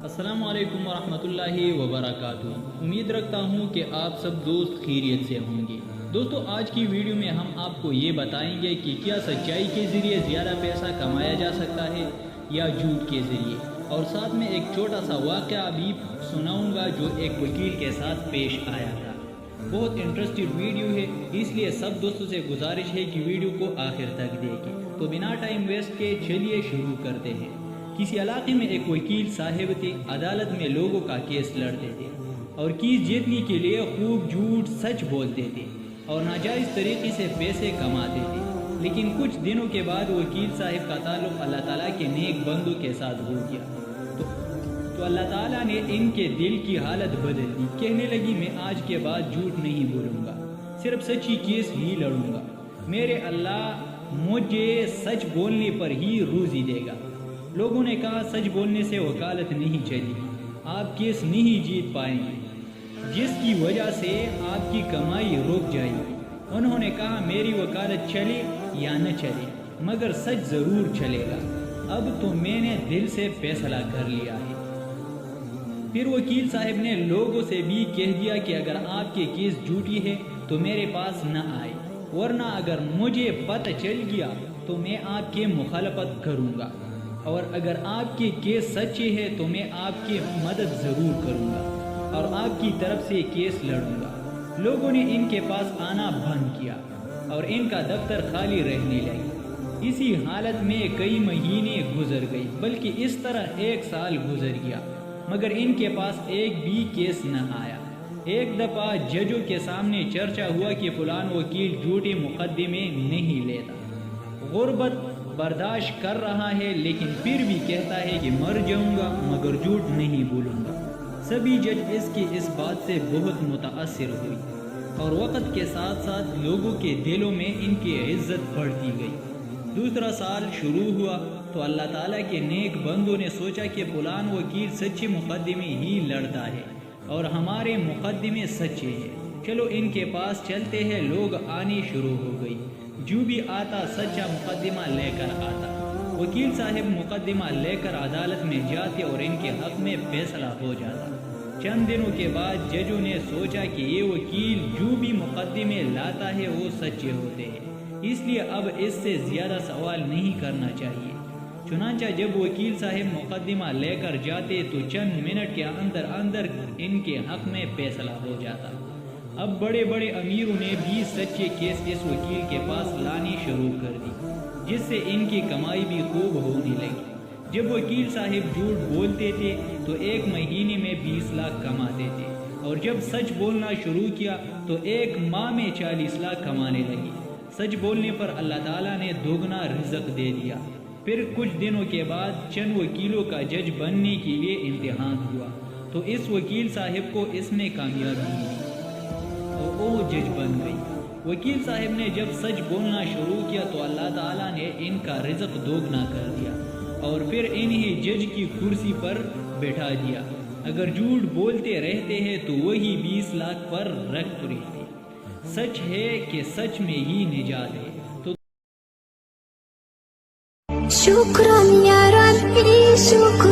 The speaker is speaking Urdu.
السلام علیکم ورحمۃ اللہ وبرکاتہ۔ امید رکھتا ہوں کہ آپ سب دوست خیریت سے ہوں گے۔ دوستو، آج کی ویڈیو میں ہم آپ کو یہ بتائیں گے کہ کیا سچائی کے ذریعے زیادہ پیسہ کمایا جا سکتا ہے یا جھوٹ کے ذریعے، اور ساتھ میں ایک چھوٹا سا واقعہ بھی سناؤں گا جو ایک وکیل کے ساتھ پیش آیا تھا۔ بہت انٹرسٹڈ ویڈیو ہے، اس لیے سب دوستوں سے گزارش ہے کہ ویڈیو کو آخر تک دیکھیں۔ تو بنا ٹائم ویسٹ کے چلیے شروع کرتے ہیں۔ کسی علاقے میں ایک وکیل صاحب تھے، عدالت میں لوگوں کا کیس لڑتے تھے اور کیس جیتنے کے لیے خوب جھوٹ سچ بولتے تھے اور ناجائز طریقے سے پیسے کماتے تھے۔ لیکن کچھ دنوں کے بعد وکیل صاحب کا تعلق اللہ تعالیٰ کے نیک بندوں کے ساتھ ہو گیا تو اللہ تعالیٰ نے ان کے دل کی حالت بدل دی۔ کہنے لگی، میں آج کے بعد جھوٹ نہیں بولوں گا، صرف سچی کیس ہی لڑوں گا۔ میرے اللہ مجھے سچ بولنے پر ہی روزی دے گا۔ لوگوں نے کہا، سچ بولنے سے وکالت نہیں چلی، آپ کیس نہیں جیت پائیں گے، جس کی وجہ سے آپ کی کمائی رک جائے گی۔ انہوں نے کہا، میری وکالت چلے یا نہ چلے مگر سچ ضرور چلے گا۔ اب تو میں نے دل سے فیصلہ کر لیا ہے۔ پھر وکیل صاحب نے لوگوں سے بھی کہہ دیا کہ اگر آپ کے کیس جھوٹی ہے تو میرے پاس نہ آئے، ورنہ اگر مجھے پتہ چل گیا تو میں آپ کے مخالفت کروں گا، اور اگر آپ کے کیس سچے ہے تو میں آپ کی مدد ضرور کروں گا اور آپ کی طرف سے کیس لڑوں گا۔ لوگوں نے ان کے پاس آنا بند کیا اور ان کا دفتر خالی رہنے لگی۔ اسی حالت میں کئی مہینے گزر گئی، بلکہ اس طرح ایک سال گزر گیا، مگر ان کے پاس ایک بھی کیس نہ آیا۔ ایک دفعہ ججوں کے سامنے چرچا ہوا کہ فلان وکیل جھوٹے مقدمے نہیں لیتا، غربت برداشت کر رہا ہے، لیکن پھر بھی کہتا ہے کہ مر جاؤں گا مگر جھوٹ نہیں بولوں گا۔ سبھی جج اس بات سے بہت متاثر ہوئی اور وقت کے ساتھ ساتھ لوگوں کے دلوں میں ان کی عزت بڑھتی گئی۔ دوسرا سال شروع ہوا تو اللہ تعالیٰ کے نیک بندوں نے سوچا کہ فلان وکیل سچے مقدمے ہی لڑتا ہے اور ہمارے مقدمے سچے ہیں، چلو ان کے پاس چلتے ہیں۔ لوگ آنے شروع ہو گئی، جو بھی آتا سچا مقدمہ لے کر آتا۔ وکیل صاحب مقدمہ لے کر عدالت میں جاتے اور ان کے حق میں فیصلہ ہو جاتا۔ چند دنوں کے بعد ججوں نے سوچا کہ یہ وکیل جو بھی مقدمے لاتا ہے وہ سچے ہوتے ہیں، اس لیے اب اس سے زیادہ سوال نہیں کرنا چاہیے۔ چنانچہ جب وکیل صاحب مقدمہ لے کر جاتے تو چند منٹ کے اندر اندر ان کے حق میں فیصلہ ہو جاتا۔ اب بڑے بڑے امیروں نے بھی سچے کیس اس وکیل کے پاس لانی شروع کر دی، جس سے ان کی کمائی بھی خوب ہونے لگی۔ جب وکیل صاحب جھوٹ بولتے تھے تو ایک مہینے میں 20 لاکھ کماتے تھے، اور جب سچ بولنا شروع کیا تو ایک ماہ میں 40 لاکھ کمانے لگے۔ سچ بولنے پر اللہ تعالیٰ نے دوگنا رزق دے دیا۔ پھر کچھ دنوں کے بعد چند وکیلوں کا جج بننے کے لیے امتحان ہوا تو اس وکیل صاحب کو اس میں کامیابی ملی اور وہ جج بن گئی۔ وکیل صاحب نے جب سچ بولنا شروع کیا تو اللہ تعالیٰ نے ان کا رزق دوگنا کر دیا اور پھر انہیں جج کی کرسی پر بٹھا دیا۔ اگر جھوٹ بولتے رہتے ہیں تو وہی 20 لاکھ پر رکھتے رہتے۔ سچ ہے کہ سچ میں ہی نجات ہے۔ تو شکران یا ربی شکر